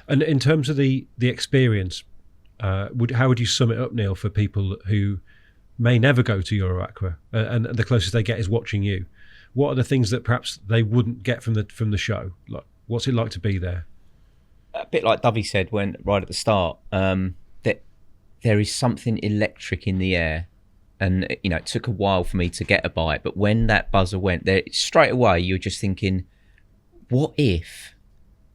And in terms of the experience, how would you sum it up, Neil, for people who may never go to Euroaqua and the closest they get is watching you? What are the things that perhaps they wouldn't get from the show? Like, what's it like to be there? A bit like Dovey said right at the start, that there is something electric in the air. And, it took a while for me to get a bite. But when that buzzer went there, straight away, you're just thinking, what if?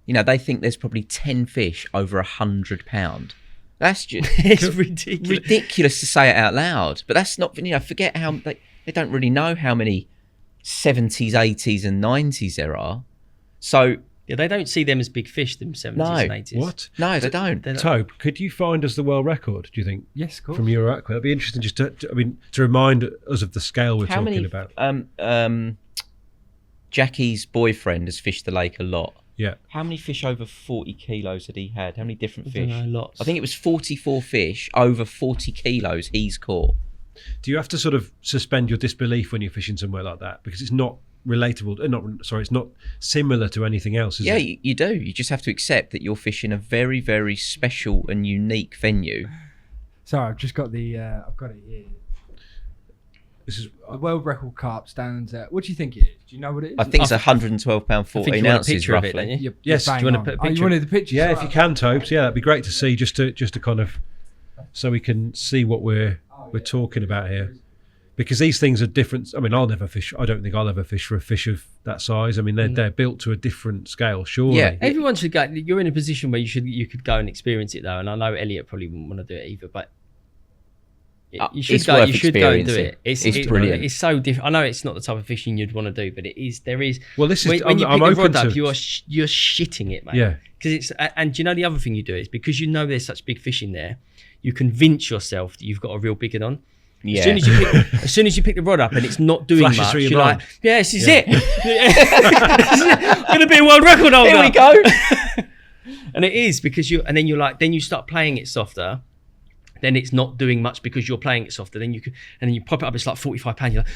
They think there's probably 10 fish over £100. That's just it's ridiculous to say it out loud. But that's not, forget how they don't really know how many 70s, 80s and 90s there are. So yeah, they don't see them as big fish, them 70s and 80s. What? No, they don't. Tobe, could you find us the world record, do you think? Yes, of course. From Euroaqua. That'd be interesting just to remind us of the scale we're talking about. Jackie's boyfriend has fished the lake a lot. Yeah. How many fish over 40 kilos had he had? How many different fish? I don't know, lots. I think it was 44 fish over 40 kilos he's caught. Do you have to sort of suspend your disbelief when you're fishing somewhere like that? Because it's not relatable, it's not similar to anything else, is it? Yeah, you do. You just have to accept that you're fishing a very, very special and unique venue. Sorry, I've just got I've got it here. This is the world record carp stands at, what do you think it is? Do you know what it is? I think it's £112, 14 ounces roughly. Of it, don't you? Yes. Do you want to put a picture? You wanted the picture? Yeah, if you can, Tobes. Yeah, that'd be great to see, just to kind of, so we can see what we're talking about here. Because these things are different. I mean, I'll never fish. I don't think I'll ever fish for a fish of that size. I mean, they're built to a different scale, surely. Yeah, everyone should go. You're in a position where you could go and experience it though. And I know Elliot probably wouldn't want to do it either, but you should go. You should go and do it. It's brilliant. It's so different. I know it's not the type of fishing you'd want to do, but it is. There is. Well, this is. When you pick I'm the rod open up, to. you're shitting it, mate. Yeah. Because it's. And do you know the other thing you do is because you know there's such big fish in there, you convince yourself that you've got a real big one on. Yeah. As soon as you pick the rod up and it's not doing Flashes much, through your you're mind. like, yeah, this is it. I'm going to be a world record holder. Here we go. And it is because then you start playing it softer. Then it's not doing much because you're playing it softer. Then you pop it up. It's like £45. You're like,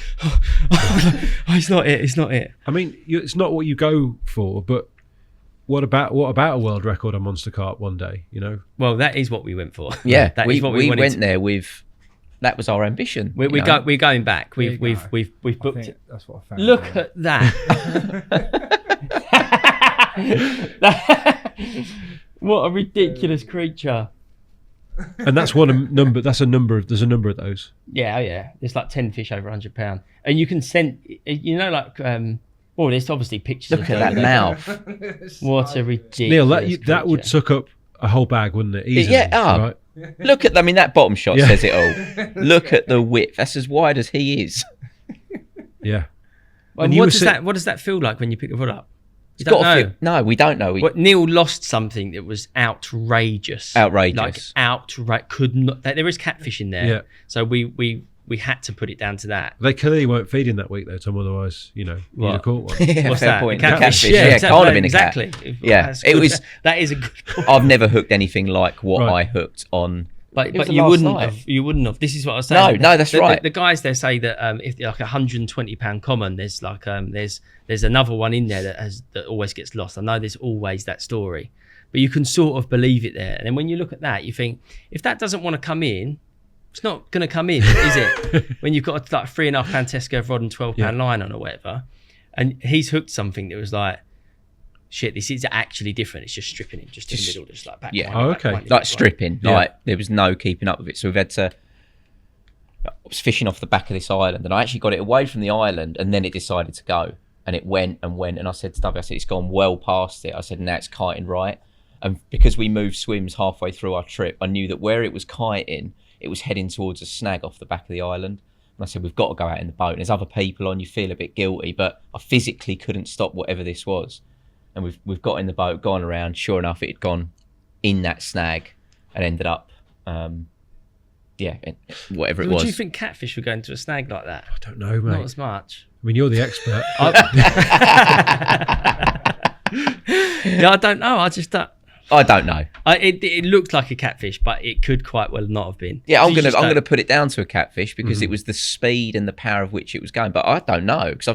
oh, it's not it. It's not it. I mean, it's not what you go for, but what about a world record on monster carp one day? Well, that is what we went for. Yeah, that is what we went there with. That was our ambition. We're going back. We've booked it. That's what I found. Look at that. What a ridiculous creature. And that's number. There's a number of those. Yeah. There's like 10 fish over £100, and you can send. Well, there's obviously pictures. Look at that mouth. What a ridiculous. Neil, that would suck up a whole bag, wouldn't it? Easily, right? Look at, that bottom shot says it all. Look at the width. That's as wide as he is. Yeah. Well, what does that feel like when you pick the rod up? You don't know. No, we don't know. Neil lost something that was outrageous. Outrageous. Could not. There is catfish in there. Yeah. So we had to put it down to that. They clearly weren't feeding that week though, Tom. Otherwise, you'd have caught one. Yeah, what's fair that? point. Catfish. Yeah, can't have been a cat. Exactly. Yeah, it was. That is a good point. I've never hooked anything like what I hooked on. But you wouldn't have. You wouldn't have. This is what I was saying. No, that's right. The guys there say that if like £120 common, there's like there's another one in there that always gets lost. I know there's always that story, but you can sort of believe it there. And then when you look at that, you think if that doesn't want to come in, it's not going to come in, is it? When you've got like £3.5 Tesco rod and £12 line on or whatever, and he's hooked something that was like, shit, this is actually different. It's just stripping him just in the middle, just like back. Yeah. Okay. Like stripping. Like there was no keeping up with it. So we've had to. I was fishing off the back of this island, and I actually got it away from the island, and then it decided to go, and it went and went, and I said to Dubby, it's gone well past it. I said, now it's kiting right, and because we moved swims halfway through our trip, I knew that where it was kiting, it was heading towards a snag off the back of the island. And I said, we've got to go out in the boat. And there's other people on, you feel a bit guilty, but I physically couldn't stop whatever this was. And we've got in the boat, gone around. Sure enough, it had gone in that snag and ended up, whatever it was. Do you think catfish would go into a snag like that? I don't know, mate. Not as much. I mean, you're the expert. Yeah, I don't know. I don't know. It looked like a catfish, but it could quite well not have been. Yeah, I'm gonna put it down to a catfish because it was the speed and the power of which it was going. But I don't know because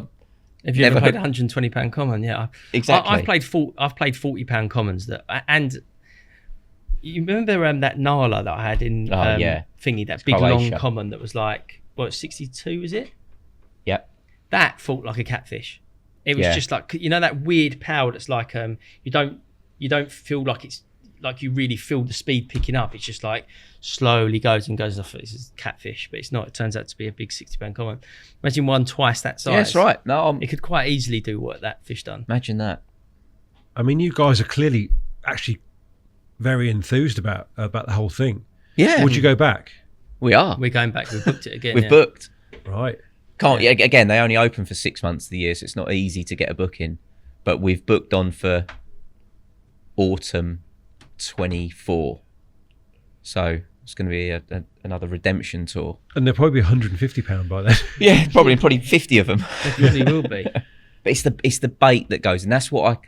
If you ever played £120 common, yeah, exactly. I've played £40 commons and You remember that Nala that I had in thingy, that big Croatia. long common that was like, what, 62 was it? Yep. That fought like a catfish. It was Yeah. just like, you know, that weird power that's like you don't feel like it's like you really feel the speed picking up. It's just like slowly goes off. This is catfish, but it's not. It turns out to be a big 60-pound common. Imagine one twice that size. Yeah, that's right. No, It could quite easily do what that fish done. imagine that. I mean, you guys are clearly actually very enthused about the whole thing. Yeah. Would you go back? We are. We're going back. We've booked it again. We've yeah. booked. Right. Can't again. They only open for 6 months of the year, so it's not easy to get a booking. But we've booked on for autumn 24, so it's going to be another redemption tour. And they'll probably be £150 by then. Yeah, probably 50 of them. It really will be. But it's the bait that goes, and that's what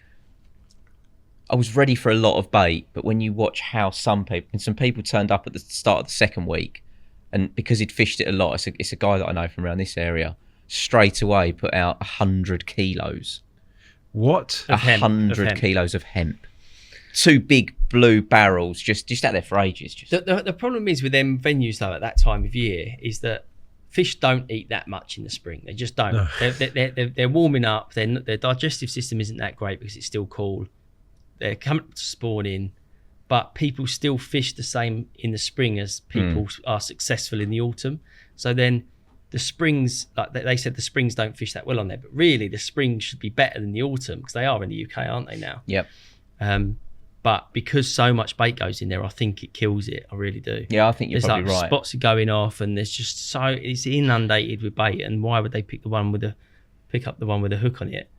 I was ready for a lot of bait. But when you watch how some people turned up at the start of the second week, and because he'd fished it a lot, it's a guy that I know from around this area, straight away put out 100 kilos. What? 100 kilos of hemp. 2 big blue barrels just out there for ages. The problem is with them venues though at that time of year is that fish don't eat that much in the spring. They just don't. No. They're warming up. Their digestive system isn't that great because it's still cool. They're coming to spawn in, but people still fish the same in the spring as people are successful in the autumn. So then the springs, like they said, the springs don't fish that well on there, but really the springs should be better than the autumn because they are in the UK, aren't they now? Yep. But because so much bait goes in there, I think it kills it. I really do. Yeah, I think you're probably like right. Spots are going off, and there's just it's inundated with bait. And why would they pick up the one with a hook on it?